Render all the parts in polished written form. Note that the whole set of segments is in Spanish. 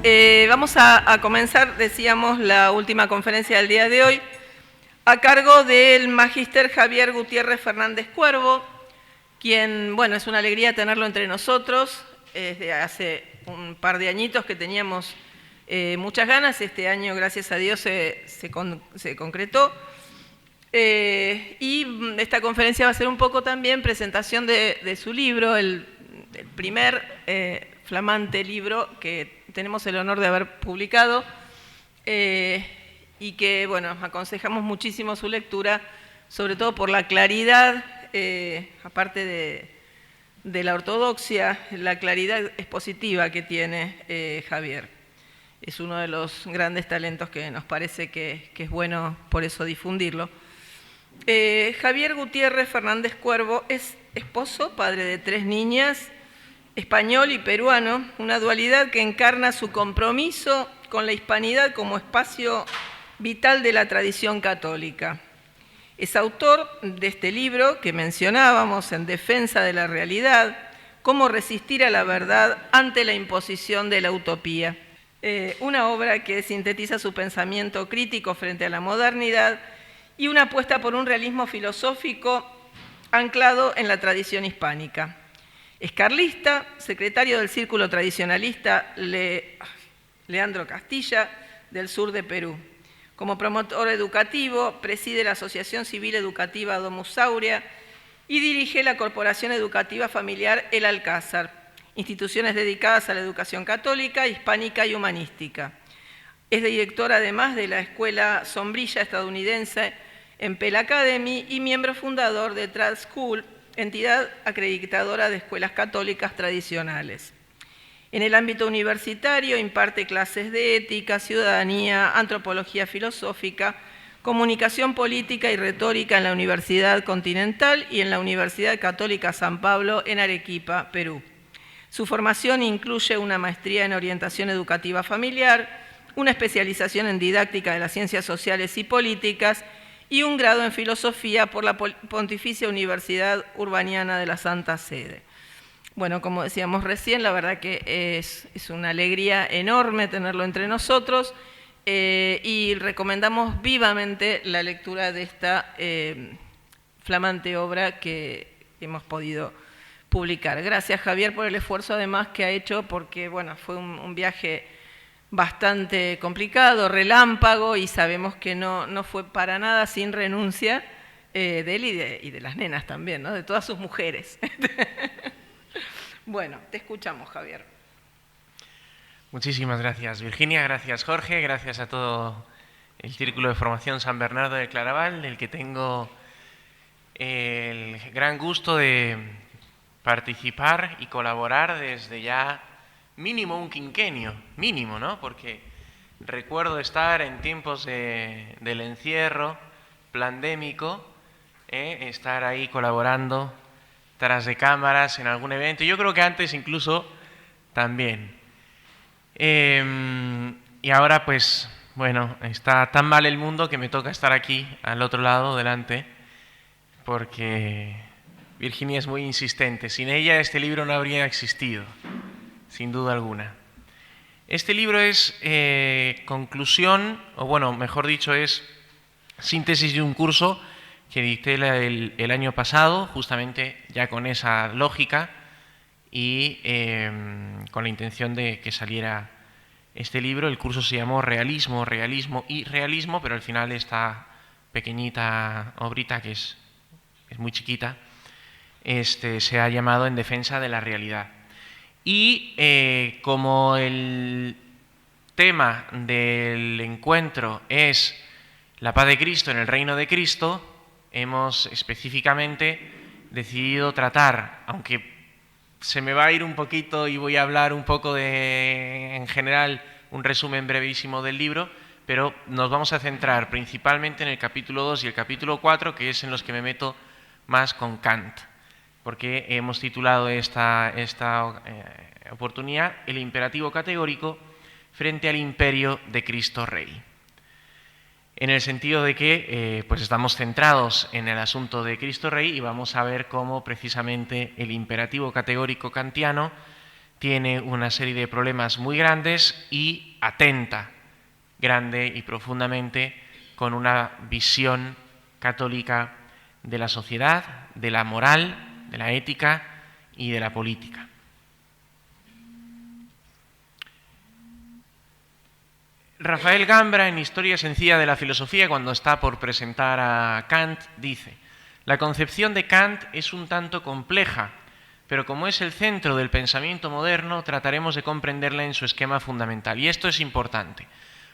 Vamos a comenzar, decíamos, la última conferencia del día de hoy, a cargo del magíster Javier Gutiérrez Fernández Cuervo, quien, bueno, es una alegría tenerlo entre nosotros. Desde hace un par de añitos que teníamos muchas ganas. Este año, gracias a Dios, se concretó. Y esta conferencia va a ser un poco también presentación de su libro, el primer flamante libro que tenemos el honor de haber publicado y que, bueno, aconsejamos muchísimo su lectura, sobre todo por la claridad, aparte de la ortodoxia, la claridad expositiva que tiene Javier. Es uno de los grandes talentos que nos parece que es bueno por eso difundirlo. Javier Gutiérrez Fernández Cuervo es esposo, padre de 3 niñas, español y peruano, una dualidad que encarna su compromiso con la hispanidad como espacio vital de la tradición católica. Es autor de este libro que mencionábamos, En defensa de la realidad, cómo resistir a la verdad ante la imposición de la utopía. Una obra que sintetiza su pensamiento crítico frente a la modernidad y una apuesta por un realismo filosófico anclado en la tradición hispánica. Es carlista, secretario del Círculo Tradicionalista Leandro Castilla, del sur de Perú. Como promotor educativo, preside la Asociación Civil Educativa Domus Aurea y dirige la Corporación Educativa Familiar El Alcázar, instituciones dedicadas a la educación católica, hispánica y humanística. Es director, además, de la Escuela Sombrilla estadounidense en Pell Academy y miembro fundador de Trad School, entidad acreditadora de escuelas católicas tradicionales. En el ámbito universitario imparte clases de ética, ciudadanía, antropología filosófica, comunicación política y retórica en la Universidad Continental y en la Universidad Católica San Pablo en Arequipa, Perú. Su formación incluye una maestría en orientación educativa familiar, una especialización en didáctica de las ciencias sociales y políticas y un grado en filosofía por la Pontificia Universidad Urbaniana de la Santa Sede. Bueno, como decíamos recién, la verdad que es una alegría enorme tenerlo entre nosotros y recomendamos vivamente la lectura de esta flamante obra que hemos podido publicar. Gracias, Javier, por el esfuerzo además que ha hecho, porque bueno, fue un viaje bastante complicado, relámpago, y sabemos que no fue para nada sin renuncia de él y de las nenas también, ¿no? De todas sus mujeres. Bueno, te escuchamos, Javier. Muchísimas gracias, Virginia, gracias, Jorge, gracias a todo el Círculo de Formación San Bernardo de Claraval, del que tengo el gran gusto de participar y colaborar desde ya mínimo un quinquenio, mínimo, ¿no? Porque recuerdo estar en tiempos del encierro pandémico, estar ahí colaborando tras de cámaras en algún evento. Yo creo que antes incluso también. Y ahora pues, bueno, está tan mal el mundo que me toca estar aquí, al otro lado, delante, porque Virginia es muy insistente. Sin ella este libro no habría existido, sin duda alguna. Este libro es conclusión, o bueno, mejor dicho, es síntesis de un curso que dicté el año pasado, justamente ya con esa lógica y con la intención de que saliera este libro. El curso se llamó Realismo, Realismo y Realismo, pero al final esta pequeñita obrita, que es muy chiquita, se ha llamado En defensa de la realidad. Y como el tema del encuentro es la paz de Cristo en el reino de Cristo, hemos específicamente decidido tratar, aunque se me va a ir un poquito y voy a hablar un poco en general, un resumen brevísimo del libro, pero nos vamos a centrar principalmente en el capítulo 2 y el capítulo 4, que es en los que me meto más con Kant, porque hemos titulado esta oportunidad El imperativo categórico frente al imperio de Cristo Rey. En el sentido de que pues estamos centrados en el asunto de Cristo Rey y vamos a ver cómo precisamente el imperativo categórico kantiano tiene una serie de problemas muy grandes y atenta grande y profundamente con una visión católica de la sociedad, de la moral, de la ética y de la política. Rafael Gambra, en Historia sencilla de la filosofía, cuando está por presentar a Kant, dice: la concepción de Kant es un tanto compleja, pero como es el centro del pensamiento moderno, trataremos de comprenderla en su esquema fundamental. Y esto es importante.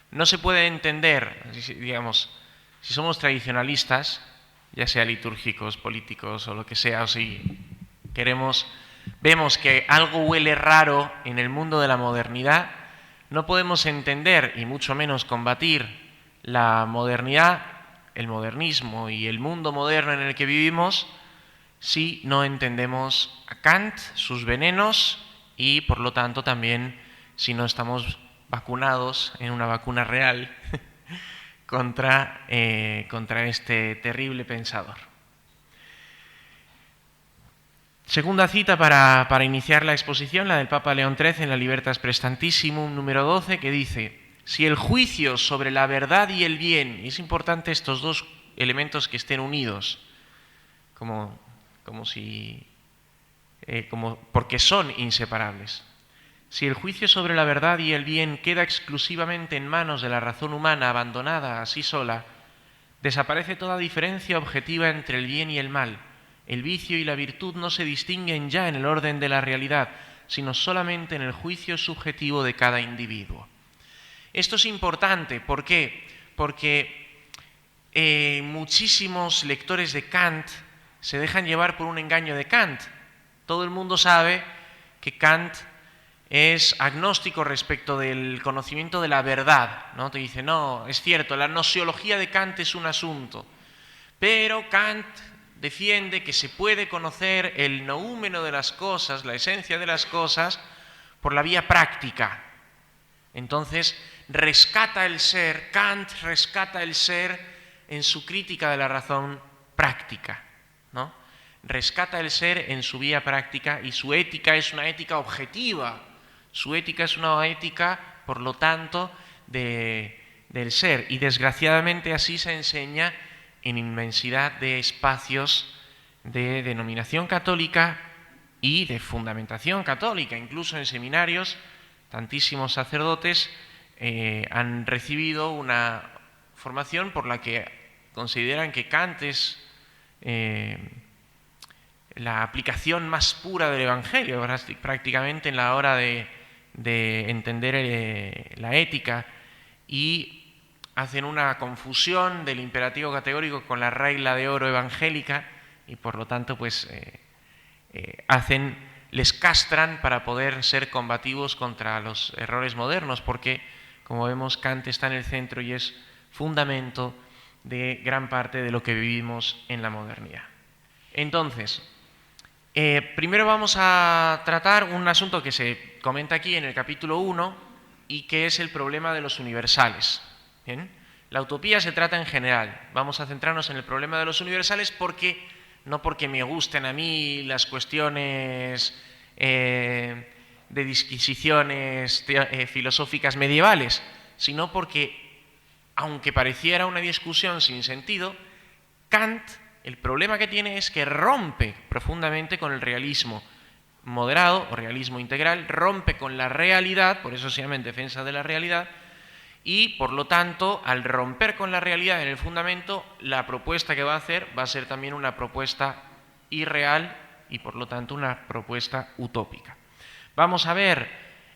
No se puede entender, digamos, si somos tradicionalistas, ya sea litúrgicos, políticos o lo que sea, o si vemos que algo huele raro en el mundo de la modernidad, no podemos entender y mucho menos combatir la modernidad, el modernismo y el mundo moderno en el que vivimos si no entendemos a Kant, sus venenos y por lo tanto también si no estamos vacunados en una vacuna real contra este terrible pensador. Segunda cita para iniciar la exposición, la del Papa León XIII en la Libertas Praestantissimum número 12, que dice: si el juicio sobre la verdad y el bien, y es importante estos dos elementos que estén unidos, porque son inseparables. Si el juicio sobre la verdad y el bien queda exclusivamente en manos de la razón humana abandonada así sola, desaparece toda diferencia objetiva entre el bien y el mal. El vicio y la virtud no se distinguen ya en el orden de la realidad, sino solamente en el juicio subjetivo de cada individuo. Esto es importante, ¿por qué? Porque muchísimos lectores de Kant se dejan llevar por un engaño de Kant. Todo el mundo sabe que Kant es agnóstico respecto del conocimiento de la verdad, ¿no? Te dice, no, es cierto, la gnoseología de Kant es un asunto, pero Kant defiende que se puede conocer el noúmeno de las cosas, la esencia de las cosas, por la vía práctica. Entonces, Kant rescata el ser en su crítica de la razón práctica, ¿no? Rescata el ser en su vía práctica y su ética es una ética objetiva. Su ética es una ética, por lo tanto, del ser. Y desgraciadamente así se enseña en inmensidad de espacios de denominación católica y de fundamentación católica. Incluso en seminarios, tantísimos sacerdotes han recibido una formación por la que consideran que Kant es la aplicación más pura del Evangelio, prácticamente en la hora de entender la ética, y hacen una confusión del imperativo categórico con la regla de oro evangélica y por lo tanto pues les castran para poder ser combativos contra los errores modernos, porque como vemos Kant está en el centro y es fundamento de gran parte de lo que vivimos en la modernidad. Entonces, primero vamos a tratar un asunto que se comenta aquí en el capítulo 1 y que es el problema de los universales. ¿Bien? La utopía se trata en general. Vamos a centrarnos en el problema de los universales no porque me gusten a mí las cuestiones de disquisiciones filosóficas medievales, sino porque, aunque pareciera una discusión sin sentido, Kant, el problema que tiene es que rompe profundamente con el realismo moderado o realismo integral, rompe con la realidad, por eso se llama En defensa de la realidad, y por lo tanto, al romper con la realidad en el fundamento, la propuesta que va a hacer va a ser también una propuesta irreal y por lo tanto una propuesta utópica. Vamos a ver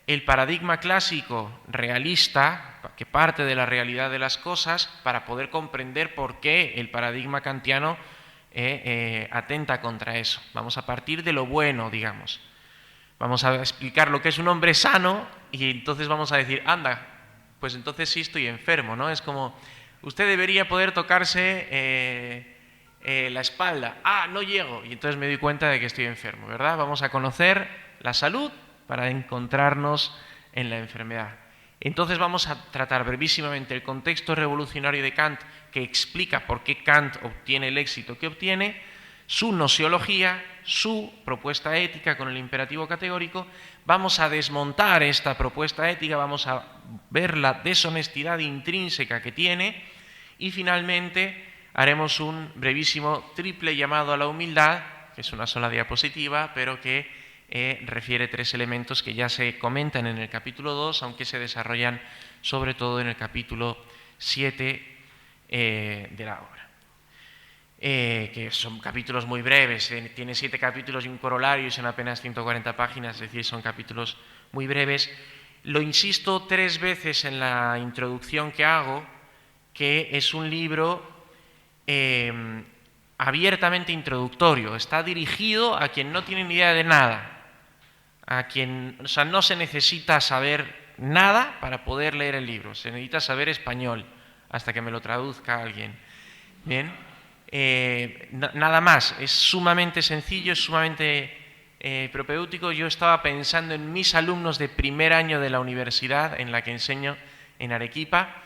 el paradigma clásico realista, que parte de la realidad de las cosas, para poder comprender por qué el paradigma kantiano atenta contra eso. Vamos a partir de lo bueno, digamos. Vamos a explicar lo que es un hombre sano y entonces vamos a decir, anda, pues entonces sí estoy enfermo, ¿no? Es como, usted debería poder tocarse la espalda. Ah, no llego. Y entonces me doy cuenta de que estoy enfermo, ¿verdad? Vamos a conocer la salud para encontrarnos en la enfermedad. Entonces vamos a tratar brevísimamente el contexto revolucionario de Kant, que explica por qué Kant obtiene el éxito que obtiene, su nosiología, su propuesta ética con el imperativo categórico. Vamos a desmontar esta propuesta ética, vamos a ver la deshonestidad intrínseca que tiene y finalmente haremos un brevísimo triple llamado a la humildad, que es una sola diapositiva, pero que refiere 3 elementos que ya se comentan en el capítulo 2, aunque se desarrollan sobre todo en el capítulo 7 de la obra. Que son capítulos muy breves, tiene 7 capítulos y un corolario y son apenas 140 páginas, es decir, son capítulos muy breves. Lo insisto 3 veces en la introducción que hago, que es un libro abiertamente introductorio, está dirigido a quien no tiene ni idea de nada, a quien, o sea, no se necesita saber nada para poder leer el libro, se necesita saber español hasta que me lo traduzca alguien. Bien, nada más, es sumamente sencillo, es sumamente propedéutico. Yo estaba pensando en mis alumnos de primer año de la universidad en la que enseño en Arequipa,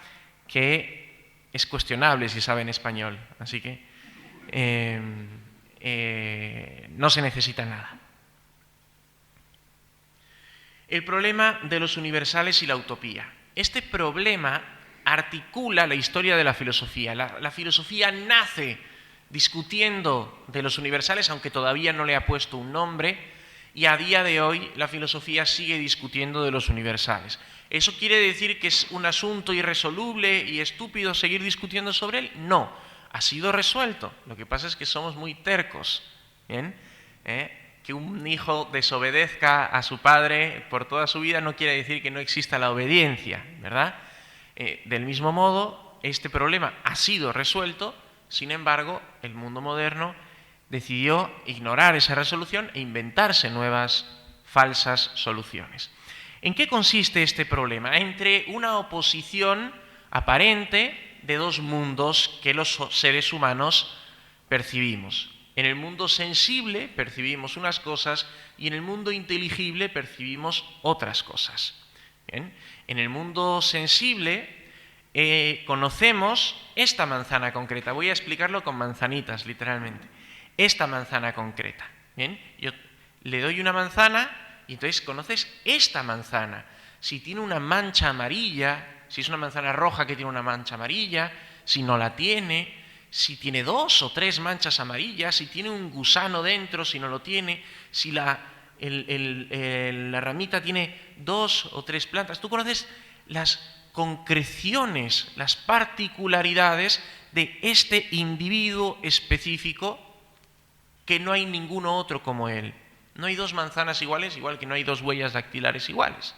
que es cuestionable si saben español, así que no se necesita nada. El problema de los universales y la utopía. Este problema articula la historia de la filosofía. La filosofía nace discutiendo de los universales, aunque todavía no le ha puesto un nombre, y a día de hoy la filosofía sigue discutiendo de los universales. ¿Eso quiere decir que es un asunto irresoluble y estúpido seguir discutiendo sobre él? No, ha sido resuelto. Lo que pasa es que somos muy tercos. ¿Bien? Que un hijo desobedezca a su padre por toda su vida no quiere decir que no exista la obediencia, ¿verdad? Del mismo modo, este problema ha sido resuelto, sin embargo, el mundo moderno decidió ignorar esa resolución e inventarse nuevas falsas soluciones. ¿En qué consiste este problema? Entre una oposición aparente de 2 mundos que los seres humanos percibimos. En el mundo sensible percibimos unas cosas y en el mundo inteligible percibimos otras cosas. ¿Bien? En el mundo sensible conocemos esta manzana concreta. Voy a explicarlo con manzanitas, literalmente. Esta manzana concreta. ¿Bien? Yo le doy una manzana y entonces conoces esta manzana. Si tiene una mancha amarilla, si es una manzana roja que tiene una mancha amarilla, si no la tiene, si tiene 2 o 3 manchas amarillas, si tiene un gusano dentro, si no lo tiene, si la ramita tiene 2 o 3 plantas. Tú conoces las concreciones, las particularidades de este individuo específico que no hay ninguno otro como él. No hay 2 manzanas iguales, igual que no hay 2 huellas dactilares iguales.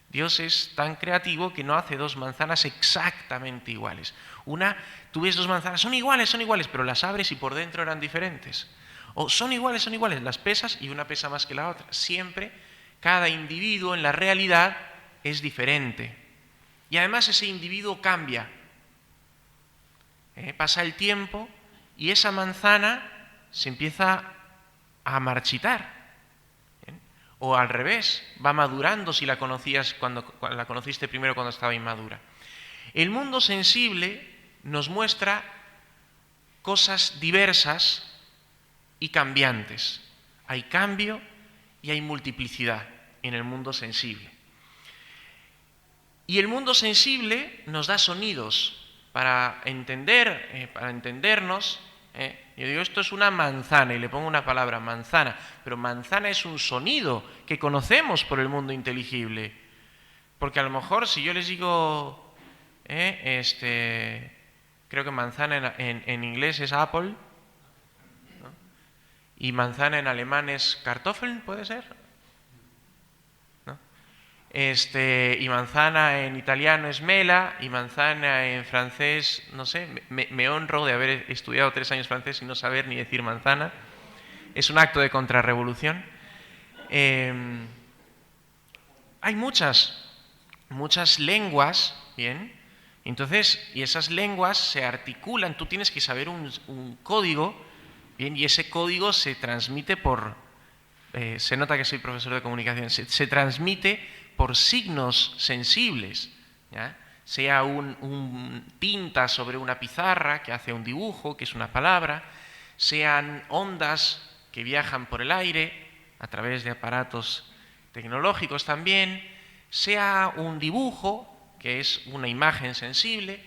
Dios es tan creativo que no hace 2 manzanas exactamente iguales. Tú ves 2 manzanas, son iguales, pero las abres y por dentro eran diferentes. O son iguales, las pesas y una pesa más que la otra. Siempre, cada individuo en la realidad es diferente. Y además ese individuo cambia. Pasa el tiempo y esa manzana se empieza a marchitar. O al revés, va madurando si la conocías cuando la conociste primero cuando estaba inmadura. El mundo sensible nos muestra cosas diversas y cambiantes. Hay cambio y hay multiplicidad en el mundo sensible. Y el mundo sensible nos da sonidos para entendernos. Yo digo, esto es una manzana y le pongo una palabra, manzana, pero manzana es un sonido que conocemos por el mundo inteligible. Porque a lo mejor si yo les digo, creo que manzana en inglés es apple, ¿no? Y manzana en alemán es Kartoffeln, ¿puede ser? ¿No? Y manzana en italiano es mela, y manzana en francés, no sé, me honro de haber estudiado 3 años francés y no saber ni decir manzana. Es un acto de contrarrevolución. Hay muchas lenguas, ¿bien? Entonces, y esas lenguas se articulan, tú tienes que saber un código, ¿bien? Y ese código se transmite por, se nota que soy profesor de comunicación, se transmite por signos sensibles, ¿ya? Sea un tinta sobre una pizarra que hace un dibujo, que es una palabra, sean ondas que viajan por el aire a través de aparatos tecnológicos también, sea un dibujo, que es una imagen sensible.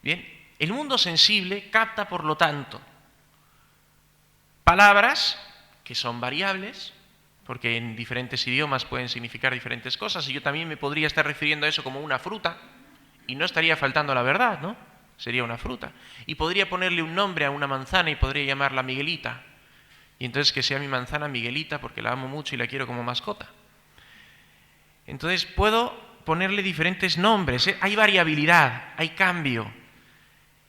Bien, el mundo sensible capta, por lo tanto, palabras que son variables, porque en diferentes idiomas pueden significar diferentes cosas, y yo también me podría estar refiriendo a eso como una fruta, y no estaría faltando la verdad, ¿no? Sería una fruta. Y podría ponerle un nombre a una manzana y podría llamarla Miguelita, y entonces que sea mi manzana Miguelita porque la amo mucho y la quiero como mascota. Entonces puedo ponerle diferentes nombres, hay variabilidad, hay cambio.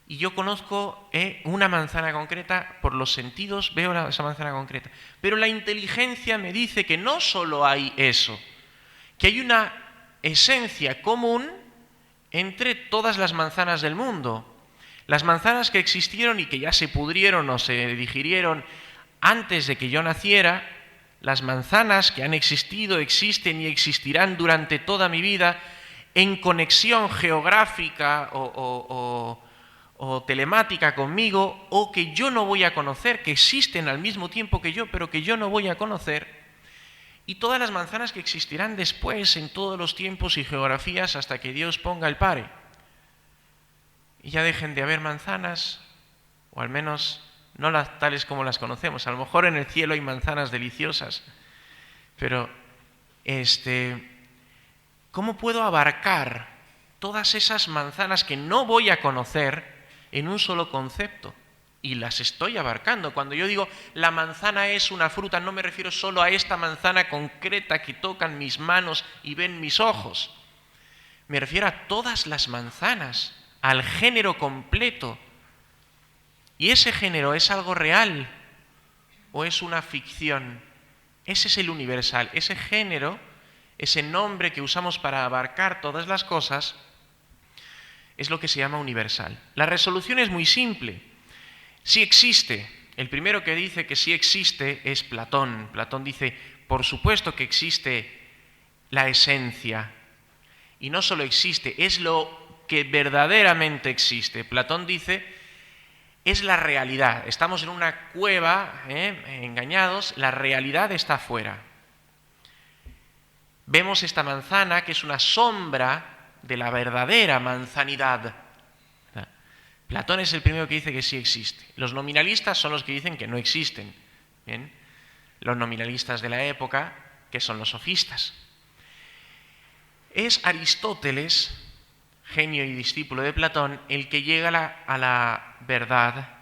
Y yo conozco una manzana concreta, por los sentidos veo esa manzana concreta. Pero la inteligencia me dice que no solo hay eso, que hay una esencia común entre todas las manzanas del mundo. Las manzanas que existieron y que ya se pudrieron o se digirieron antes de que yo naciera, las manzanas que han existido, existen y existirán durante toda mi vida en conexión geográfica o telemática conmigo, o que yo no voy a conocer, que existen al mismo tiempo que yo, pero que yo no voy a conocer, y todas las manzanas que existirán después en todos los tiempos y geografías hasta que Dios ponga el pare. Y ya dejen de haber manzanas, o al menos no las tales como las conocemos. A lo mejor en el cielo hay manzanas deliciosas, pero ¿cómo puedo abarcar todas esas manzanas que no voy a conocer en un solo concepto? Y las estoy abarcando. Cuando yo digo la manzana es una fruta, no me refiero solo a esta manzana concreta que tocan mis manos y ven mis ojos. Me refiero a todas las manzanas, al género completo. ¿Y ese género es algo real o es una ficción? Ese es el universal. Ese género, ese nombre que usamos para abarcar todas las cosas, es lo que se llama universal. La resolución es muy simple. Sí existe. El primero que dice que sí existe es Platón. Platón dice, por supuesto que existe la esencia. Y no solo existe, es lo que verdaderamente existe. Platón dice, es la realidad. Estamos en una cueva, engañados, la realidad está afuera. Vemos esta manzana que es una sombra de la verdadera manzanidad. Platón es el primero que dice que sí existe. Los nominalistas son los que dicen que no existen. ¿Bien? Los nominalistas de la época, que son los sofistas. Es Aristóteles, genio y discípulo de Platón, el que llega a la verdad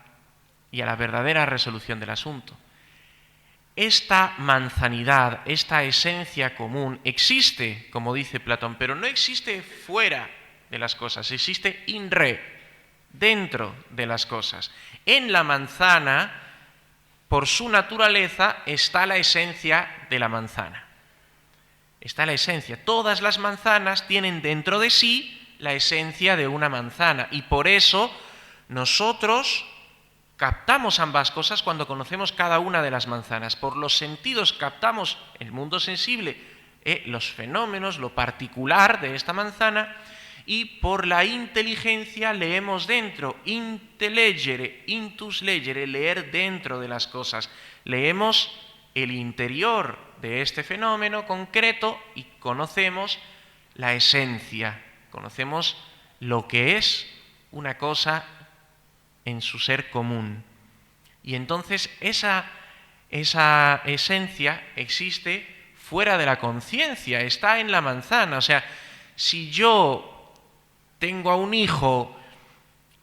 y a la verdadera resolución del asunto. Esta manzanidad, esta esencia común existe, como dice Platón, pero no existe fuera de las cosas, existe in re, dentro de las cosas. En la manzana, por su naturaleza, está la esencia de la manzana. Está la esencia. Todas las manzanas tienen dentro de sí la esencia de una manzana, y por eso nosotros captamos ambas cosas cuando conocemos cada una de las manzanas. Por los sentidos captamos el mundo sensible, los fenómenos, lo particular de esta manzana, y por la inteligencia leemos dentro, intellegere, intus legere, leer dentro de las cosas. Leemos el interior de este fenómeno concreto y conocemos la esencia, conocemos lo que es una cosa en su ser común. Y entonces esa esencia existe fuera de la conciencia, está en la manzana. O sea, si yo tengo a un hijo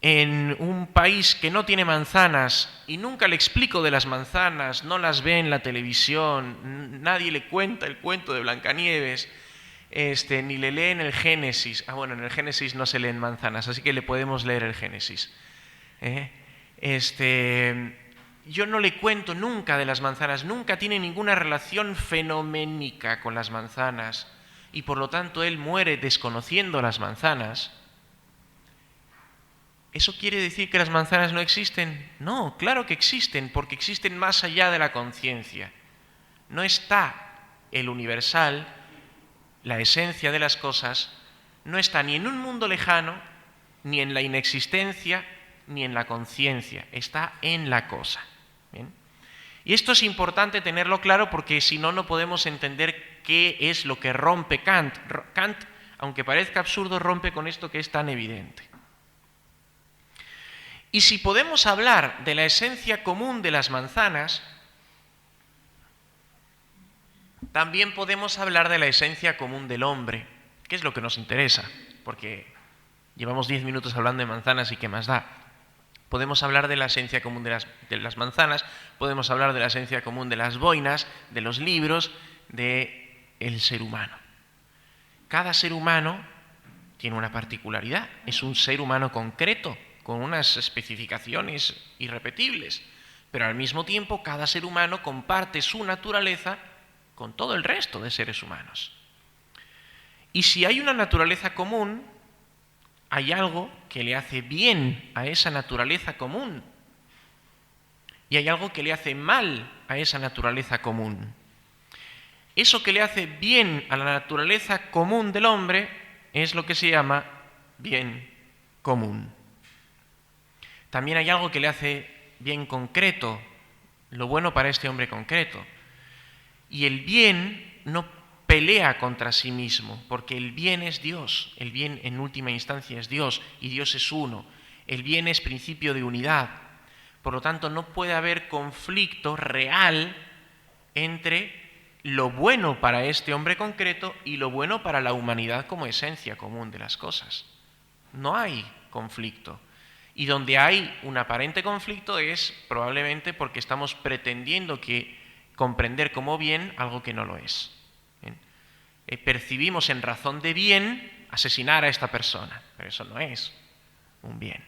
en un país que no tiene manzanas y nunca le explico de las manzanas, no las ve en la televisión, nadie le cuenta el cuento de Blancanieves, ni le leen el Génesis. Bueno, en el Génesis no se leen manzanas, así que le podemos leer el Génesis. Yo no le cuento nunca de las manzanas, nunca tiene ninguna relación fenoménica con las manzanas, y por lo tanto él muere desconociendo las manzanas. ¿Eso quiere decir que las manzanas no existen? No, claro que existen, porque existen más allá de la conciencia. No está el universal, la esencia de las cosas, no está ni en un mundo lejano, ni en la inexistencia, ni en la conciencia, está en la cosa. ¿Bien? Y esto es importante tenerlo claro porque si no, no podemos entender qué es lo que rompe Kant. Kant, aunque parezca absurdo, rompe con esto que es tan evidente. Y si podemos hablar de la esencia común de las manzanas, también podemos hablar de la esencia común del hombre, que es lo que nos interesa, porque llevamos 10 minutos hablando de manzanas y qué más da. Podemos hablar de la esencia común de las manzanas, podemos hablar de la esencia común de las boinas, de los libros, del ser humano. Cada ser humano tiene una particularidad, es un ser humano concreto, con unas especificaciones irrepetibles, pero al mismo tiempo cada ser humano comparte su naturaleza con todo el resto de seres humanos. Y si hay una naturaleza común, hay algo que le hace bien a esa naturaleza común y hay algo que le hace mal a esa naturaleza común. Eso que le hace bien a la naturaleza común del hombre es lo que se llama bien común. También hay algo que le hace bien concreto, lo bueno para este hombre concreto. Y el bien no pelea contra sí mismo, porque el bien es Dios, el bien en última instancia es Dios, y Dios es uno. El bien es principio de unidad. Por lo tanto, no puede haber conflicto real entre lo bueno para este hombre concreto y lo bueno para la humanidad como esencia común de las cosas. No hay conflicto. Y donde hay un aparente conflicto es probablemente porque estamos pretendiendo comprender como bien algo que no lo es. ¿Bien? Percibimos en razón de bien asesinar a esta persona, pero eso no es un bien,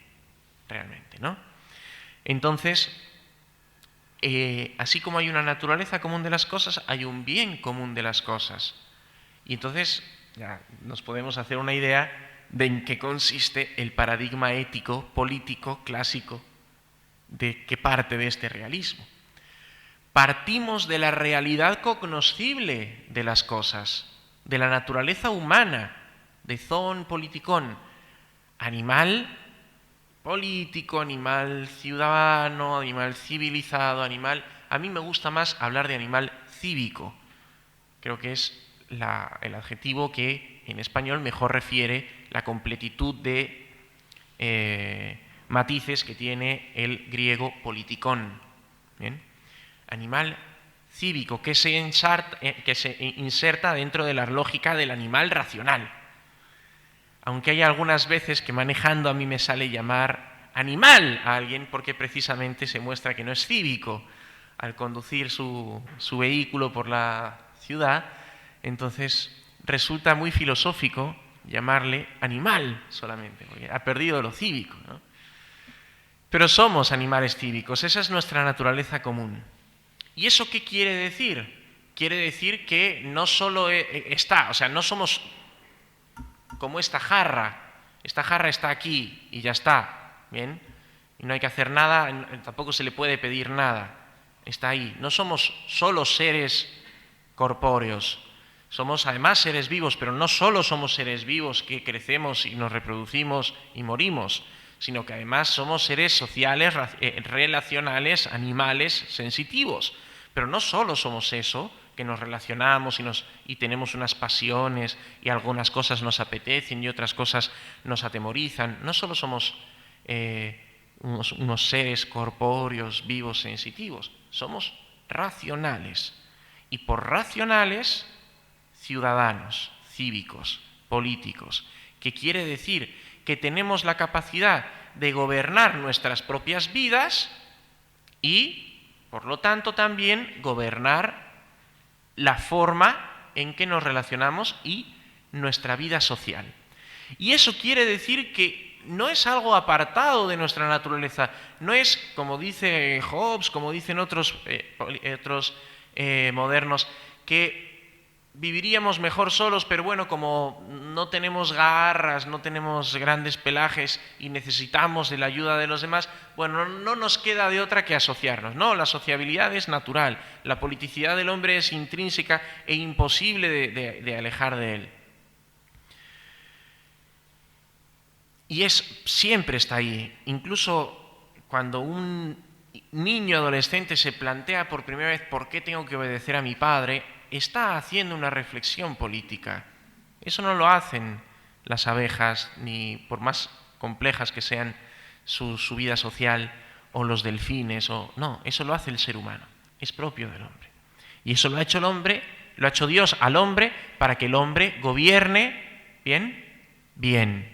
realmente, ¿no? Entonces, así como hay una naturaleza común de las cosas, hay un bien común de las cosas. Y entonces ya nos podemos hacer una idea de en qué consiste el paradigma ético, político, clásico, de qué parte de este realismo. Partimos de la realidad cognoscible de las cosas, de la naturaleza humana, de zoon politikon, animal político, animal ciudadano, animal civilizado, animal... A mí me gusta más hablar de animal cívico. Creo que es el adjetivo que en español mejor refiere la completitud de matices que tiene el griego politikon. ¿Bien? Animal cívico, que se inserta dentro de la lógica del animal racional. Aunque hay algunas veces que manejando a mí me sale llamar animal a alguien porque precisamente se muestra que no es cívico al conducir su vehículo por la ciudad, entonces resulta muy filosófico llamarle animal solamente, porque ha perdido lo cívico, ¿no? Pero somos animales cívicos, esa es nuestra naturaleza común. ¿Y eso qué quiere decir? Quiere decir que no solo no somos como esta jarra está aquí y ya está, ¿bien? Y no hay que hacer nada, tampoco se le puede pedir nada, está ahí. No somos solo seres corpóreos, somos además seres vivos, pero no solo somos seres vivos que crecemos y nos reproducimos y morimos, sino que además somos seres sociales, relacionales, animales, sensitivos. Pero no solo somos eso, que nos relacionamos y tenemos unas pasiones y algunas cosas nos apetecen y otras cosas nos atemorizan. No solo somos unos seres corpóreos, vivos, sensitivos, somos racionales. Y por racionales, ciudadanos, cívicos, políticos, que quiere decir que tenemos la capacidad de gobernar nuestras propias vidas y, por lo tanto, también gobernar la forma en que nos relacionamos y nuestra vida social. Y eso quiere decir que no es algo apartado de nuestra naturaleza, no es, como dice Hobbes, como dicen otros modernos, que viviríamos mejor solos, pero bueno, como no tenemos garras, no tenemos grandes pelajes y necesitamos de la ayuda de los demás, bueno, no nos queda de otra que asociarnos. No, la sociabilidad es natural, la politicidad del hombre es intrínseca e imposible de alejar de él. Y siempre está ahí, incluso cuando un niño adolescente se plantea por primera vez por qué tengo que obedecer a mi padre, está haciendo una reflexión política. Eso no lo hacen las abejas, ni por más complejas que sean su vida social, o los delfines, no, eso lo hace el ser humano, es propio del hombre. Y eso lo ha hecho el hombre, lo ha hecho Dios al hombre para que el hombre gobierne bien.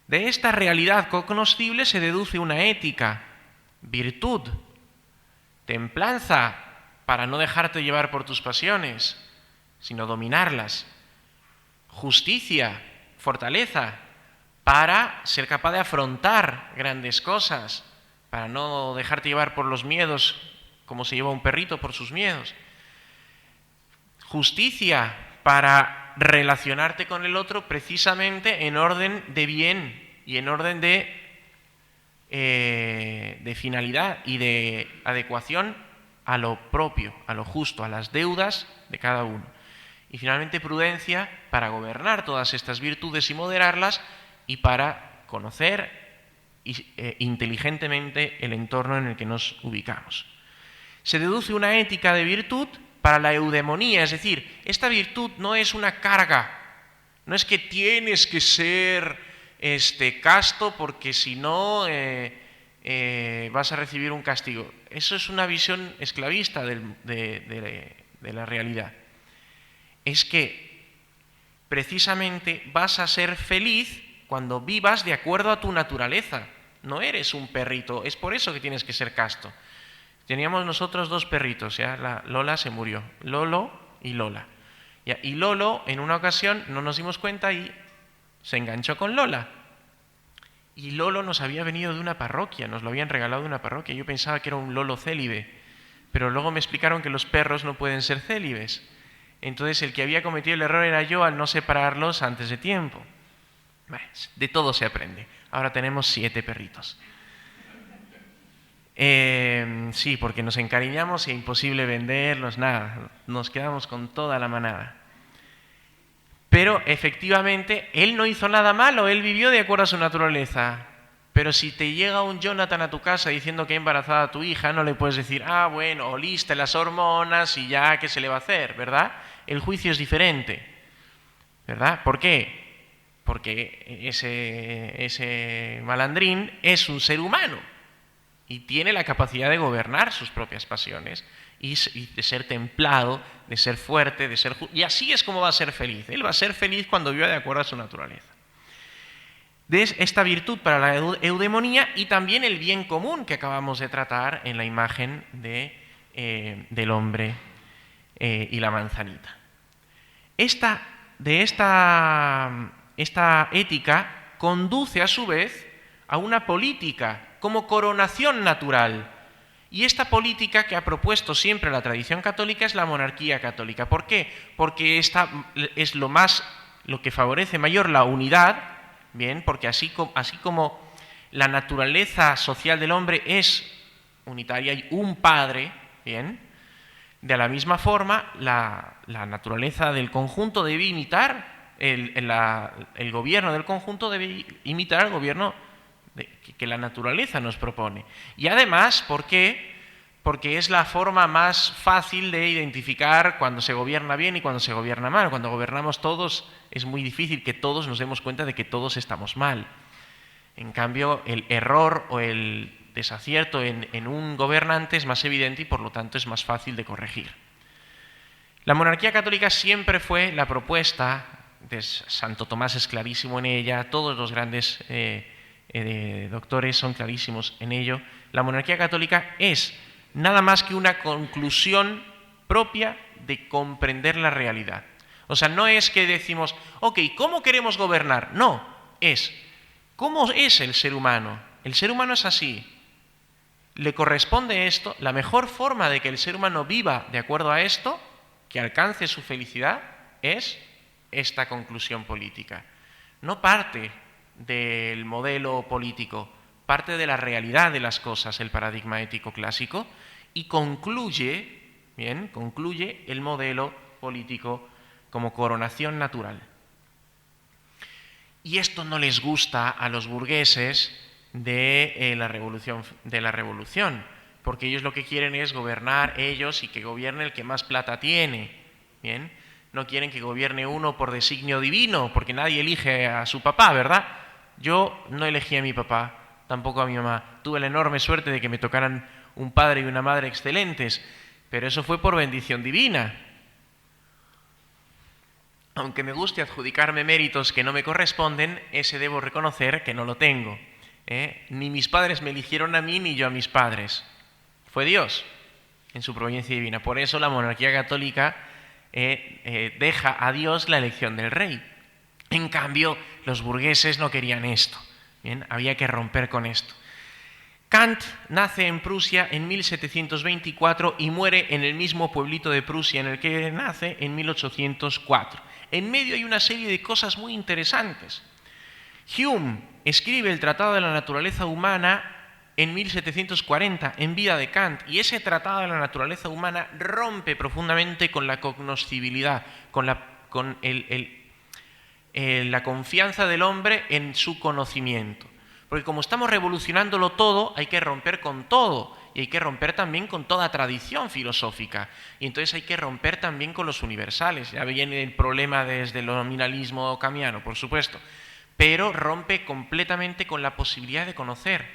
De esta realidad cognoscible se deduce una ética, virtud, templanza para no dejarte llevar por tus pasiones, sino dominarlas, justicia, fortaleza, para ser capaz de afrontar grandes cosas, para no dejarte llevar por los miedos como se lleva un perrito por sus miedos. Justicia para relacionarte con el otro precisamente en orden de bien y en orden de finalidad y de adecuación a lo propio, a lo justo, a las deudas de cada uno. Y finalmente prudencia para gobernar todas estas virtudes y moderarlas y para conocer inteligentemente el entorno en el que nos ubicamos. Se deduce una ética de virtud para la eudemonía, es decir, esta virtud no es una carga, no es que tienes que ser casto porque si no vas a recibir un castigo. Eso es una visión esclavista de la realidad. Es que precisamente vas a ser feliz cuando vivas de acuerdo a tu naturaleza. No eres un perrito, es por eso que tienes que ser casto. Teníamos nosotros 2 perritos, ya Lola se murió, Lolo y Lola. Y Lolo en una ocasión no nos dimos cuenta y se enganchó con Lola. Y Lolo nos había venido de una parroquia, nos lo habían regalado de una parroquia. Yo pensaba que era un Lolo célibe, pero luego me explicaron que los perros no pueden ser célibes. Entonces el que había cometido el error era yo al no separarlos antes de tiempo. De todo se aprende. Ahora tenemos 7 perritos. Sí, porque nos encariñamos y es imposible venderlos, nada. Nos quedamos con toda la manada. Pero efectivamente, él no hizo nada malo, él vivió de acuerdo a su naturaleza. Pero si te llega un Jonathan a tu casa diciendo que ha embarazado a tu hija, no le puedes decir, bueno, oliste las hormonas y ya, ¿qué se le va a hacer? ¿Verdad? El juicio es diferente. ¿Verdad? ¿Por qué? Porque ese malandrín es un ser humano y tiene la capacidad de gobernar sus propias pasiones y de ser templado, de ser fuerte, de ser justo. Y así es como va a ser feliz. Él va a ser feliz cuando viva de acuerdo a su naturaleza. De esta virtud para la eudemonía y también el bien común que acabamos de tratar en la imagen del hombre y la manzanita. Esta ética conduce a su vez a una política como coronación natural. Y esta política que ha propuesto siempre la tradición católica es la monarquía católica. ¿Por qué? Porque esta es lo que favorece mayor la unidad, bien, porque así como la naturaleza social del hombre es unitaria, hay un padre, bien, de la misma forma la naturaleza del conjunto debe imitar el gobierno del conjunto debe imitar el gobierno que la naturaleza nos propone. Y además, ¿por qué? Porque es la forma más fácil de identificar cuando se gobierna bien y cuando se gobierna mal. Cuando gobernamos todos es muy difícil que todos nos demos cuenta de que todos estamos mal. En cambio, el error o el desacierto en un gobernante es más evidente y por lo tanto es más fácil de corregir. La monarquía católica siempre fue la propuesta de Santo Tomás, es clarísimo en ella, todos los grandes doctores son clarísimos en ello. La monarquía católica es nada más que una conclusión propia de comprender la realidad. O sea, no es que decimos, ok, ¿cómo queremos gobernar? No, es, ¿cómo es el ser humano? El ser humano es así. Le corresponde esto, la mejor forma de que el ser humano viva de acuerdo a esto, que alcance su felicidad, es esta conclusión política. No parte del modelo político, parte de la realidad de las cosas, el paradigma ético clásico, y concluye el modelo político como coronación natural. Y esto no les gusta a los burgueses de la revolución, porque ellos lo que quieren es gobernar ellos y que gobierne el que más plata tiene. ¿Bien? No quieren que gobierne uno por designio divino, porque nadie elige a su papá, ¿verdad? Yo no elegí a mi papá, tampoco a mi mamá. Tuve la enorme suerte de que me tocaran un padre y una madre excelentes, pero eso fue por bendición divina. Aunque me guste adjudicarme méritos que no me corresponden, ese debo reconocer que no lo tengo. Ni mis padres me eligieron a mí, ni yo a mis padres. Fue Dios, en su providencia divina. Por eso la monarquía católica deja a Dios la elección del rey. En cambio, los burgueses no querían esto. Bien, había que romper con esto. Kant nace en Prusia en 1724 y muere en el mismo pueblito de Prusia en el que nace en 1804. En medio hay una serie de cosas muy interesantes. Hume escribe el Tratado de la Naturaleza Humana en 1740, en vida de Kant, y ese Tratado de la Naturaleza Humana rompe profundamente con la cognoscibilidad, con la confianza del hombre en su conocimiento. Porque como estamos revolucionándolo todo, hay que romper con todo, y hay que romper también con toda tradición filosófica. Y entonces hay que romper también con los universales. Ya viene el problema desde el nominalismo kamiano, por supuesto. Pero rompe completamente con la posibilidad de conocer,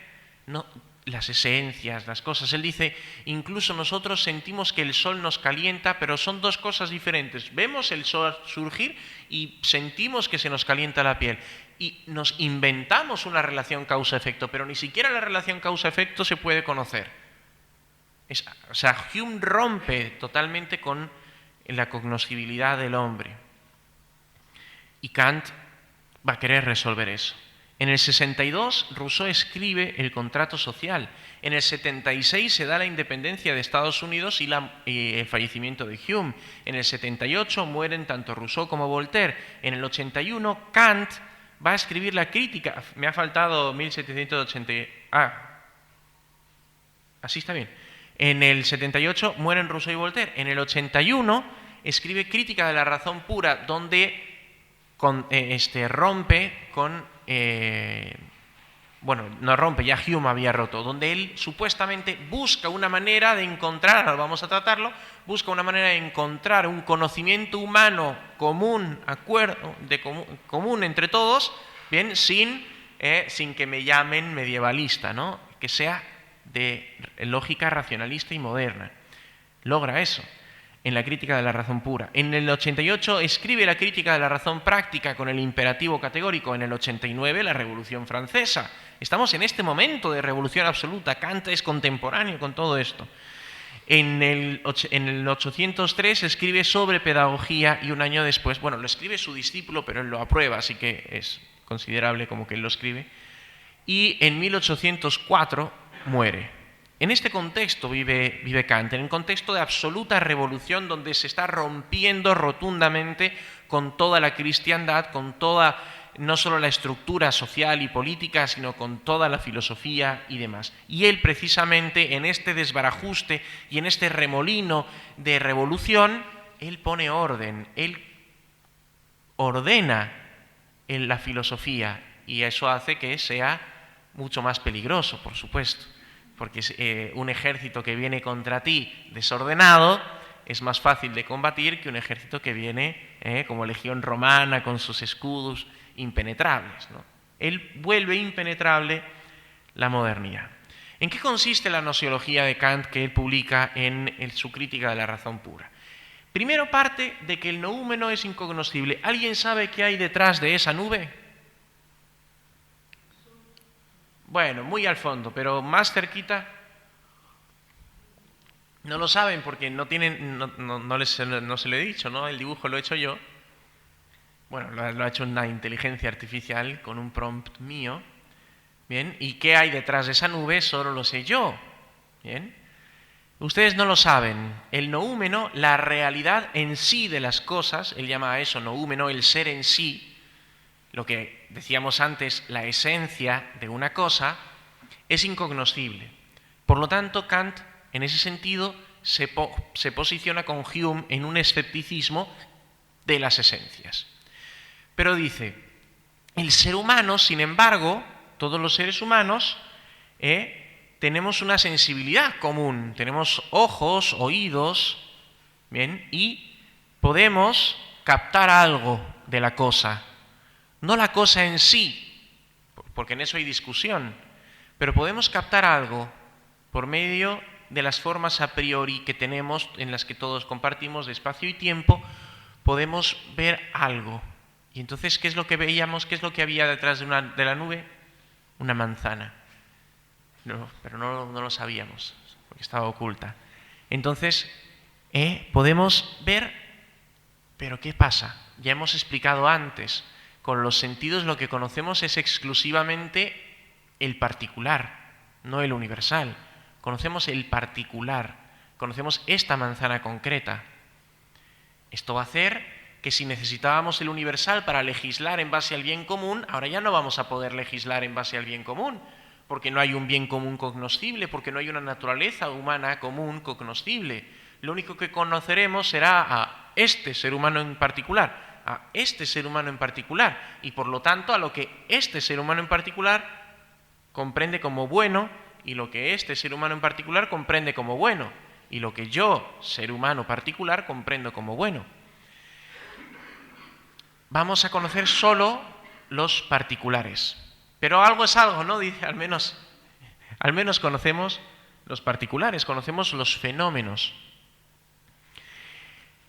no, las esencias, las cosas. Él dice, incluso nosotros sentimos que el sol nos calienta, pero son dos cosas diferentes. Vemos el sol surgir y sentimos que se nos calienta la piel. Y nos inventamos una relación causa-efecto, pero ni siquiera la relación causa-efecto se puede conocer. O sea, Hume rompe totalmente con la cognoscibilidad del hombre. Y Kant va a querer resolver eso. En el 62, Rousseau escribe el contrato social. En el 76 se da la independencia de Estados Unidos y el fallecimiento de Hume. En el 78 mueren tanto Rousseau como Voltaire. En el 81, Kant va a escribir la crítica. Me ha faltado 1780. Así está bien. En el 78 mueren Rousseau y Voltaire. En el 81 escribe Crítica de la razón pura, donde rompe con... no rompe, ya Hume había roto, donde él supuestamente busca una manera de encontrar, ahora vamos a tratarlo, busca una manera de encontrar un conocimiento humano común, común entre todos, bien, sin que me llamen medievalista, ¿no? Que sea de lógica racionalista y moderna. Logra eso en la Crítica de la razón pura. En el 88 escribe la Crítica de la razón práctica con el imperativo categórico. En el 89 la Revolución Francesa. Estamos en este momento de revolución absoluta. Kant es contemporáneo con todo esto. En el 803 escribe sobre pedagogía y un año después, lo escribe su discípulo, pero él lo aprueba, así que es considerable como que él lo escribe. Y en 1804 muere. En este contexto vive Kant, en un contexto de absoluta revolución donde se está rompiendo rotundamente con toda la cristiandad, con toda, no solo la estructura social y política, sino con toda la filosofía y demás. Y él precisamente en este desbarajuste y en este remolino de revolución, él pone orden, él ordena en la filosofía y eso hace que sea mucho más peligroso, por supuesto. Porque un ejército que viene contra ti desordenado es más fácil de combatir que un ejército que viene como legión romana con sus escudos impenetrables, ¿no? Él vuelve impenetrable la modernidad. ¿En qué consiste la gnoseología de Kant que él publica en su Crítica de la razón pura? Primero parte de que el noúmeno es incognoscible. ¿Alguien sabe qué hay detrás de esa nube? Bueno, muy al fondo, pero más cerquita. No lo saben porque no se lo he dicho, ¿no? El dibujo lo he hecho yo. Bueno, lo ha hecho una inteligencia artificial con un prompt mío. Bien, ¿y qué hay detrás de esa nube? Solo lo sé yo. Bien. Ustedes no lo saben. El noúmeno, la realidad en sí de las cosas, él llama a eso noúmeno, el ser en sí, lo que decíamos antes, la esencia de una cosa, es incognoscible. Por lo tanto, Kant, en ese sentido, se posiciona con Hume en un escepticismo de las esencias. Pero dice, el ser humano, sin embargo, todos los seres humanos, tenemos una sensibilidad común, tenemos ojos, oídos, ¿bien? Y podemos captar algo de la cosa, no la cosa en sí, porque en eso hay discusión, pero podemos captar algo por medio de las formas a priori que tenemos, en las que todos compartimos de espacio y tiempo, podemos ver algo. Y entonces, ¿qué es lo que veíamos? ¿Qué es lo que había detrás de la nube? Una manzana. No, pero no lo sabíamos, porque estaba oculta. Entonces, podemos ver, pero ¿qué pasa? Ya hemos explicado antes, con los sentidos lo que conocemos es exclusivamente el particular, no el universal. Conocemos el particular, conocemos esta manzana concreta. Esto va a hacer que si necesitábamos el universal para legislar en base al bien común, ahora ya no vamos a poder legislar en base al bien común, porque no hay un bien común cognoscible, porque no hay una naturaleza humana común cognoscible. Lo único que conoceremos será a este ser humano en particular, a este ser humano en particular, y por lo tanto a lo que este ser humano en particular comprende como bueno, y lo que este ser humano en particular comprende como bueno, y lo que yo, ser humano particular, comprendo como bueno. Vamos a conocer solo los particulares. Pero algo es algo, ¿no? Dice, al menos conocemos los particulares, conocemos los fenómenos.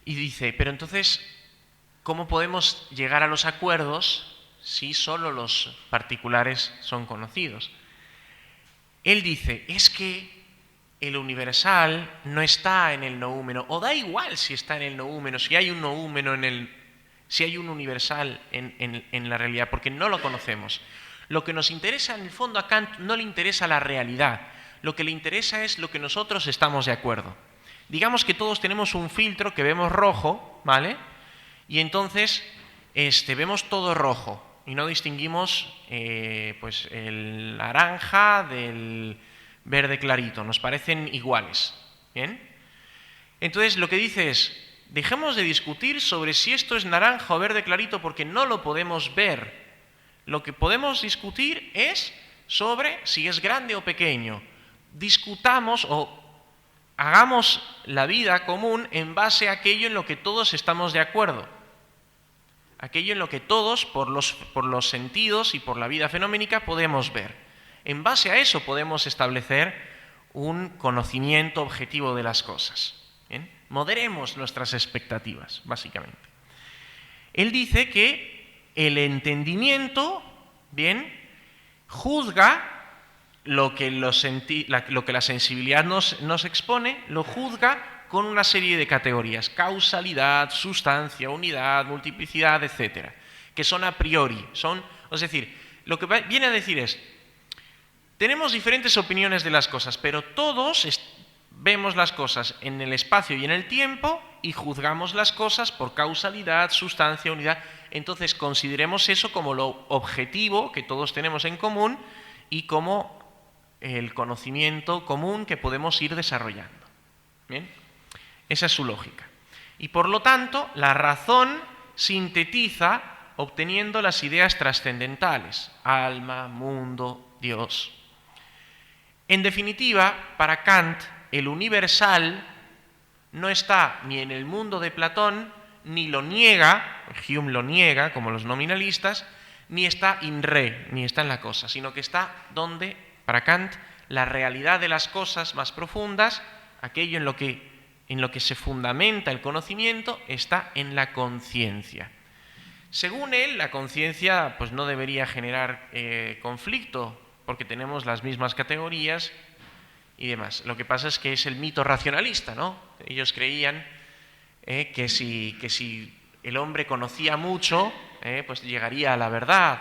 Y dice, pero entonces, ¿cómo podemos llegar a los acuerdos si solo los particulares son conocidos? Él dice, es que el universal no está en el noúmeno, o da igual si está en el noúmeno, si hay un noúmeno si hay un universal en la realidad, porque no lo conocemos. Lo que nos interesa, en el fondo, a Kant no le interesa la realidad, lo que le interesa es lo que nosotros estamos de acuerdo. Digamos que todos tenemos un filtro que vemos rojo, ¿vale? Y entonces vemos todo rojo y no distinguimos pues el naranja del verde clarito, nos parecen iguales, ¿bien? Entonces lo que dice es, dejemos de discutir sobre si esto es naranja o verde clarito porque no lo podemos ver. Lo que podemos discutir es sobre si es grande o pequeño. Discutamos o hagamos la vida común en base a aquello en lo que todos estamos de acuerdo. Aquello en lo que todos, por los sentidos y por la vida fenoménica, podemos ver. En base a eso podemos establecer un conocimiento objetivo de las cosas. ¿Bien? Moderemos nuestras expectativas, básicamente. Él dice que el entendimiento, bien, juzga lo que la sensibilidad nos expone, lo juzga con una serie de categorías: causalidad, sustancia, unidad, multiplicidad, etcétera, que son a priori. Es decir, lo que viene a decir es, tenemos diferentes opiniones de las cosas, pero todos vemos las cosas en el espacio y en el tiempo y juzgamos las cosas por causalidad, sustancia, unidad. Entonces consideremos eso como lo objetivo que todos tenemos en común y como el conocimiento común que podemos ir desarrollando. ¿Bien? Esa es su lógica. Y por lo tanto, la razón sintetiza obteniendo las ideas trascendentales: alma, mundo, Dios. En definitiva, para Kant, el universal no está ni en el mundo de Platón, ni lo niega, Hume lo niega, como los nominalistas, ni está in re, ni está en la cosa, sino que está donde, para Kant, la realidad de las cosas más profundas, aquello en lo que se fundamenta el conocimiento, está en la conciencia. Según él, la conciencia pues no debería generar conflicto, porque tenemos las mismas categorías y demás. Lo que pasa es que es el mito racionalista, ¿no? Ellos creían que si el hombre conocía mucho, pues llegaría a la verdad,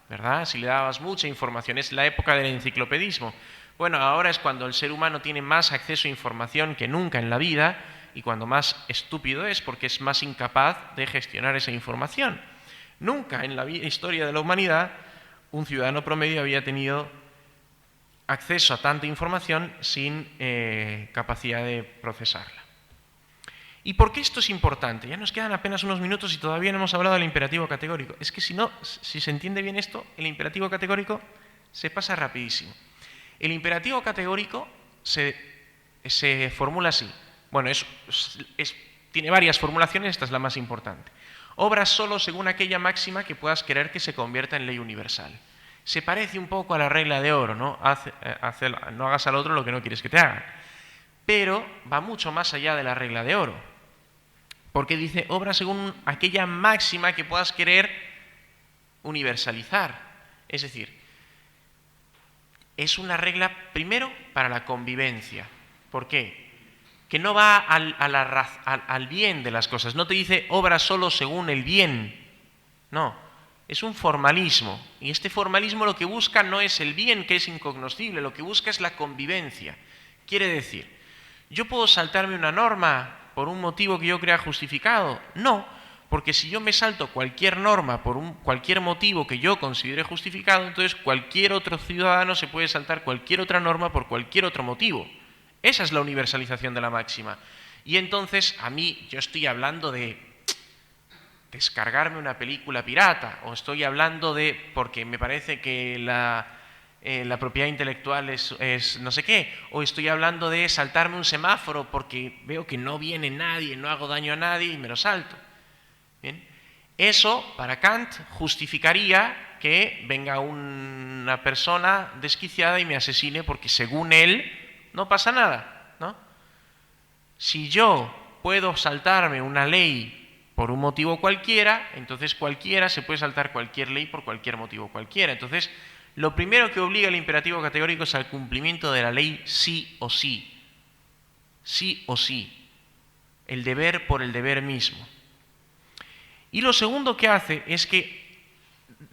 ¿verdad? Si le dabas mucha información. Es la época del enciclopedismo. Bueno, ahora es cuando el ser humano tiene más acceso a información que nunca en la vida y cuando más estúpido es porque es más incapaz de gestionar esa información. Nunca en la historia de la humanidad un ciudadano promedio había tenido acceso a tanta información sin capacidad de procesarla. ¿Y por qué esto es importante? Ya nos quedan apenas unos minutos y todavía no hemos hablado del imperativo categórico. Es que si se entiende bien esto, el imperativo categórico se pasa rapidísimo. El imperativo categórico se formula así. Bueno, tiene varias formulaciones, esta es la más importante. Obra solo según aquella máxima que puedas querer que se convierta en ley universal. Se parece un poco a la regla de oro, ¿no? No hagas al otro lo que no quieres que te hagan. Pero va mucho más allá de la regla de oro. Porque dice, obra según aquella máxima que puedas querer universalizar. Es decir, es una regla, primero, para la convivencia. ¿Por qué? Que no va al bien de las cosas. No te dice obra solo según el bien. No, es un formalismo. Y este formalismo lo que busca no es el bien, que es incognoscible, lo que busca es la convivencia. Quiere decir, ¿yo puedo saltarme una norma por un motivo que yo crea justificado? No, porque si yo me salto cualquier norma por cualquier motivo que yo considere justificado, entonces cualquier otro ciudadano se puede saltar cualquier otra norma por cualquier otro motivo. Esa es la universalización de la máxima. Y entonces yo estoy hablando de descargarme una película pirata, o estoy hablando porque me parece que la propiedad intelectual es no sé qué, o estoy hablando de saltarme un semáforo porque veo que no viene nadie, no hago daño a nadie y me lo salto. ¿Bien? Eso, para Kant, justificaría que venga una persona desquiciada y me asesine porque según él no pasa nada, ¿no? Si yo puedo saltarme una ley por un motivo cualquiera, entonces cualquiera se puede saltar cualquier ley por cualquier motivo cualquiera. Entonces, lo primero que obliga el imperativo categórico es al cumplimiento de la ley sí o sí. Sí o sí. El deber por el deber mismo. Y lo segundo que hace es que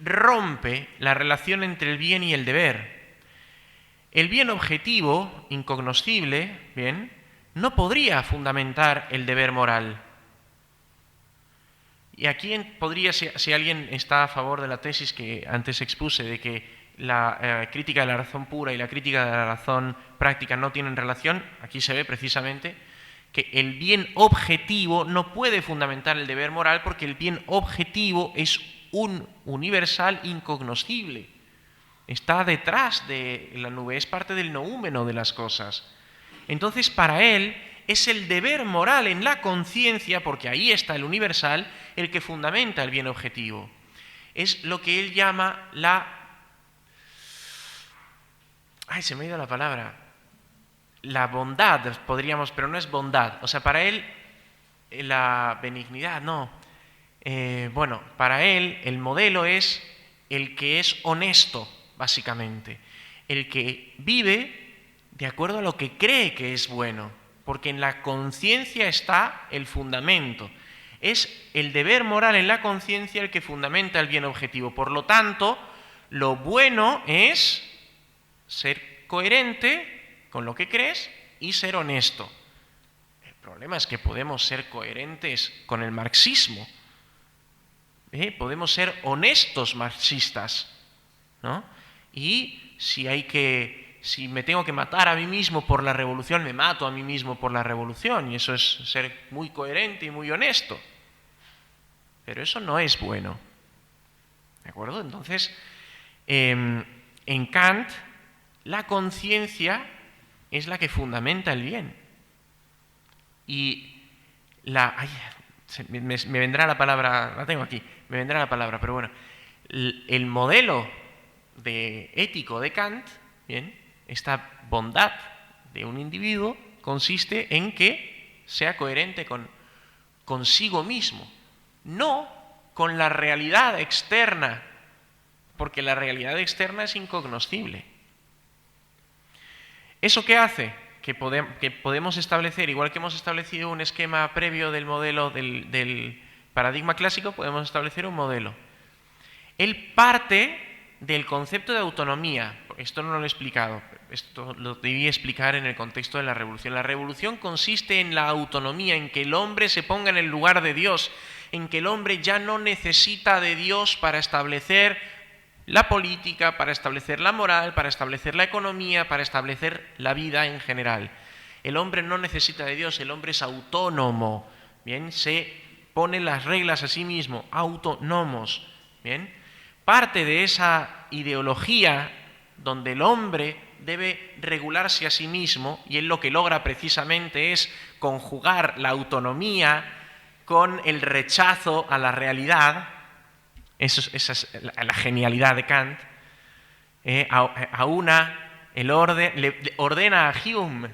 rompe la relación entre el bien y el deber. El bien objetivo, incognoscible, ¿bien?, no podría fundamentar el deber moral. Y aquí podría, si alguien está a favor de la tesis que antes expuse, de que la crítica de la razón pura y la crítica de la razón práctica no tienen relación, aquí se ve precisamente que el bien objetivo no puede fundamentar el deber moral porque el bien objetivo es un universal incognoscible. Está detrás de la nube, es parte del noúmeno de las cosas. Entonces, para él, es el deber moral en la conciencia, porque ahí está el universal, el que fundamenta el bien objetivo. Es lo que él llama se me ha ido la palabra. La bondad, podríamos, pero no es bondad. O sea, para él, la benignidad, no. Para él, el modelo es el que es honesto, básicamente. El que vive de acuerdo a lo que cree que es bueno, porque en la conciencia está el fundamento. Es el deber moral en la conciencia el que fundamenta el bien objetivo. Por lo tanto, lo bueno es ser coherente con lo que crees y ser honesto. El problema es que podemos ser coherentes con el marxismo. Podemos ser honestos marxistas, ¿no? Y si me tengo que matar a mí mismo por la revolución, me mato a mí mismo por la revolución, y eso es ser muy coherente y muy honesto. Pero eso no es bueno. ¿De acuerdo? Entonces, en Kant, la conciencia es la que fundamenta el bien. Y me vendrá la palabra, la tengo aquí, me vendrá la palabra, pero bueno, el modelo ético de Kant, ¿bien?, esta bondad de un individuo consiste en que sea coherente consigo mismo, no con la realidad externa, porque la realidad externa es incognoscible. ¿Eso qué hace? Que podemos establecer, igual que hemos establecido un esquema previo del modelo del paradigma clásico, podemos establecer un modelo. Él parte del concepto de autonomía. Esto no lo he explicado, esto lo debí explicar en el contexto de la revolución. La revolución consiste en la autonomía, en que el hombre se ponga en el lugar de Dios, en que el hombre ya no necesita de Dios para establecer la política, para establecer la moral, para establecer la economía, para establecer la vida en general. El hombre no necesita de Dios, el hombre es autónomo, ¿bien? Se pone las reglas a sí mismo, autónomos, ¿bien? Parte de esa ideología donde el hombre debe regularse a sí mismo, y él lo que logra precisamente es conjugar la autonomía con el rechazo a la realidad. Esa es la genialidad de Kant. Le ordena a Hume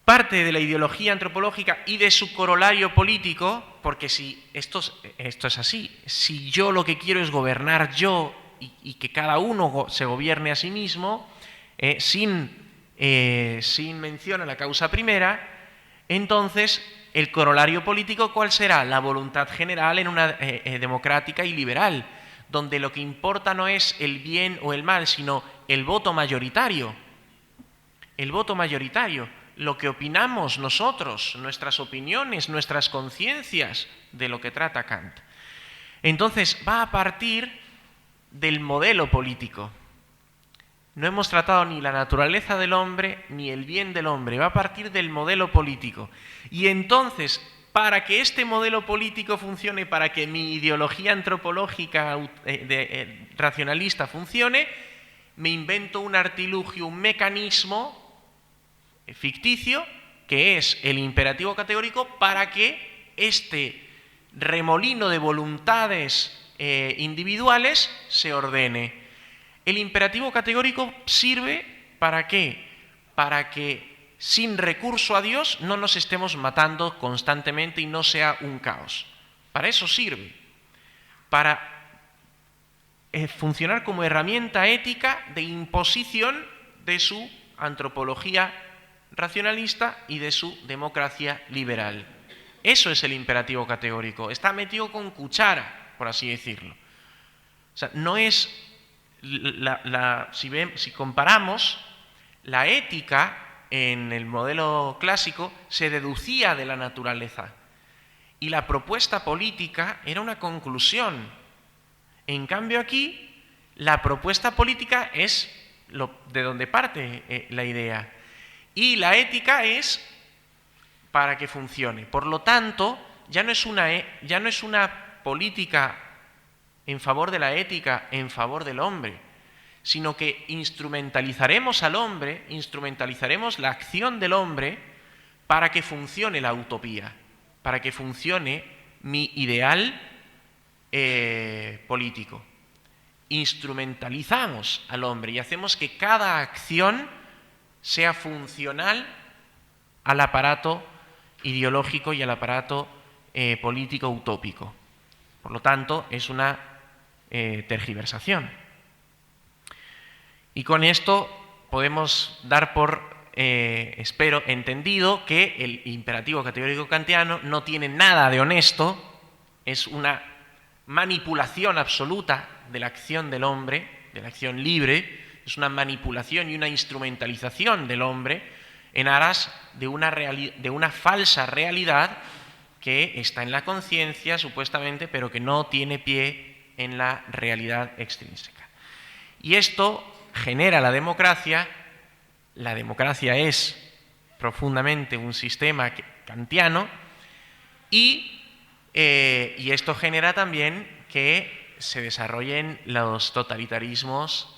parte de la ideología antropológica y de su corolario político, porque si esto es así, si yo lo que quiero es gobernar yo y que cada uno se gobierne a sí mismo, sin mención a la causa primera, entonces el corolario político, ¿cuál será? La voluntad general en una democrática y liberal, donde lo que importa no es el bien o el mal, sino el voto mayoritario. El voto mayoritario, lo que opinamos nosotros, nuestras opiniones, nuestras conciencias de lo que trata Kant. Entonces va a partir del modelo político. No hemos tratado ni la naturaleza del hombre ni el bien del hombre, va a partir del modelo político. Y entonces, para que este modelo político funcione, para que mi ideología antropológica racionalista funcione, me invento un artilugio, un mecanismo ficticio, que es el imperativo categórico, para que este remolino de voluntades individuales se ordene. El imperativo categórico sirve ¿para qué? Para que sin recurso a Dios no nos estemos matando constantemente y no sea un caos. Para eso sirve. Para funcionar como herramienta ética de imposición de su antropología racionalista y de su democracia liberal. Eso es el imperativo categórico. Está metido con cuchara, por así decirlo. O sea, no es... si comparamos, la ética en el modelo clásico se deducía de la naturaleza y la propuesta política era una conclusión. En cambio aquí, la propuesta política es de donde parte la idea. Y la ética es para que funcione. Por lo tanto, ya no es una política en favor de la ética, en favor del hombre, sino que instrumentalizaremos al hombre, instrumentalizaremos la acción del hombre para que funcione la utopía, para que funcione mi ideal político. Instrumentalizamos al hombre y hacemos que cada acción sea funcional al aparato ideológico y al aparato político utópico. Por lo tanto, es una tergiversación. Y con esto podemos dar por, espero, entendido que el imperativo categórico kantiano no tiene nada de honesto, es una manipulación absoluta de la acción del hombre, de la acción libre, es una manipulación y una instrumentalización del hombre en aras de una falsa realidad que está en la conciencia, supuestamente, pero que no tiene pie en la realidad extrínseca. Y esto genera la democracia. La democracia es profundamente un sistema kantiano y esto genera también que se desarrollen los totalitarismos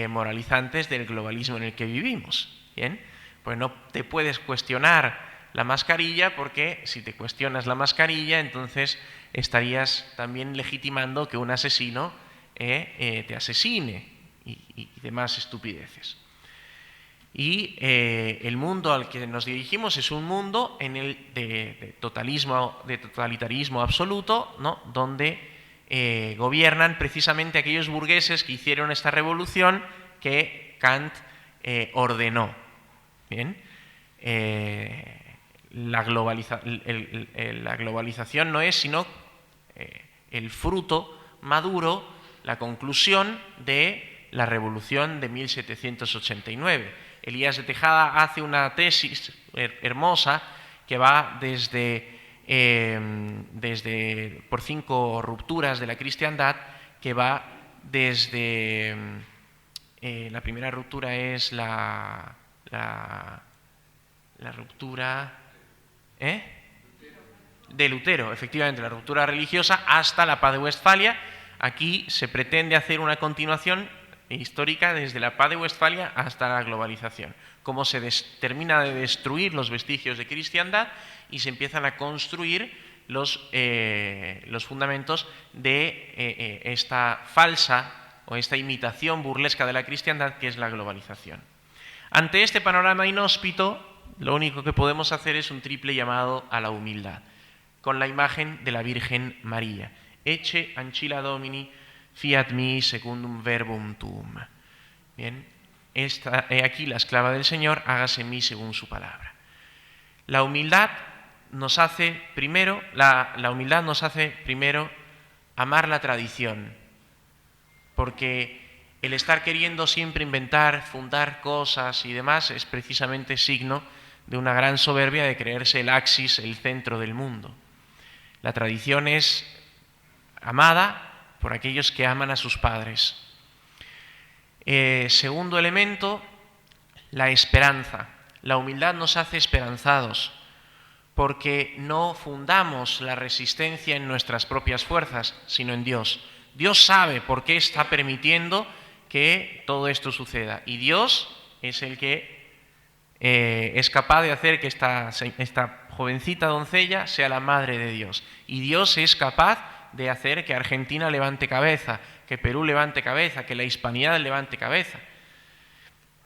moralizantes del globalismo en el que vivimos. ¿Bien? Pues no te puedes cuestionar la mascarilla, porque si te cuestionas la mascarilla, entonces estarías también legitimando que un asesino te asesine y demás estupideces. Y el mundo al que nos dirigimos es un mundo de totalitarismo absoluto, ¿no? Donde gobiernan precisamente aquellos burgueses que hicieron esta revolución que Kant ordenó. Bien, la globalización no es sino el fruto maduro, la conclusión de la revolución de 1789. Elías de Tejada hace una tesis hermosa que va desde por 5 rupturas de la cristiandad, que va desde la primera ruptura es la ruptura de Lutero, efectivamente, la ruptura religiosa, hasta la paz de Westfalia. Aquí se pretende hacer una continuación histórica desde la paz de Westfalia hasta la globalización. Cómo se termina de destruir los vestigios de cristiandad y se empiezan a construir los fundamentos de esta falsa o esta imitación burlesca de la cristiandad que es la globalización. Ante este panorama inhóspito, lo único que podemos hacer es un triple llamado a la humildad, con la imagen de la Virgen María. Ecce ancilla Domini, fiat mi secundum verbum tuum. Bien, he aquí la esclava del Señor, hágase en mí según su palabra. La humildad nos hace primero, amar la tradición, porque el estar queriendo siempre inventar, fundar cosas y demás es precisamente signo de una gran soberbia de creerse el axis, el centro del mundo. La tradición es amada por aquellos que aman a sus padres. Segundo elemento, la esperanza. La humildad nos hace esperanzados, porque no fundamos la resistencia en nuestras propias fuerzas, sino en Dios. Dios sabe por qué está permitiendo que todo esto suceda, y Dios es el que es capaz de hacer que esta jovencita doncella sea la madre de Dios, y Dios es capaz de hacer que Argentina levante cabeza, que Perú levante cabeza, que la hispanidad levante cabeza.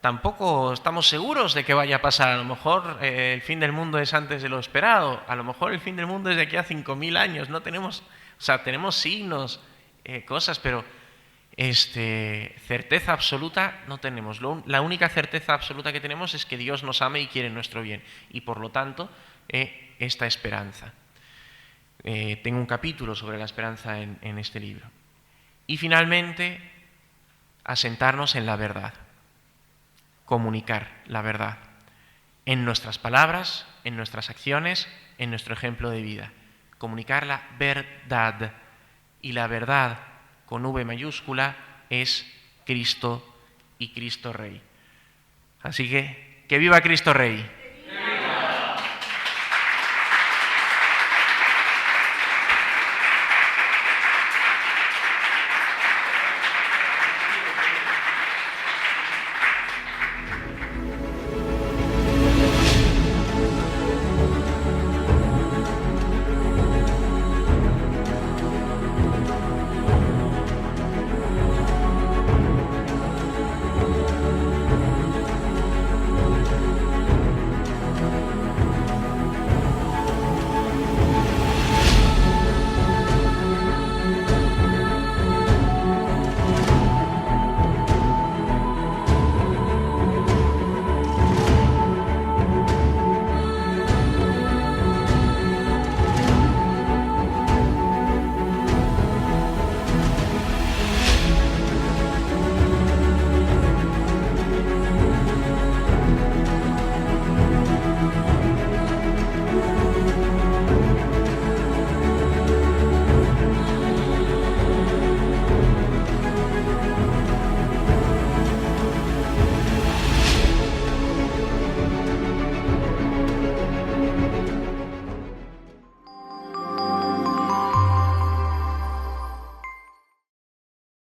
Tampoco estamos seguros de que vaya a pasar. A lo mejor el fin del mundo es antes de lo esperado, a lo mejor el fin del mundo es de aquí a 5.000 años. No tenemos, tenemos signos, cosas, pero certeza absoluta no tenemos. La única certeza absoluta que tenemos es que Dios nos ama y quiere nuestro bien, y por lo tanto esta esperanza. Tengo un capítulo sobre la esperanza en este libro. Y finalmente, asentarnos en la verdad, comunicar la verdad en nuestras palabras, en nuestras acciones, en nuestro ejemplo de vida. Comunicar la verdad, y la verdad con V mayúscula es Cristo y Cristo Rey. Así que viva Cristo Rey.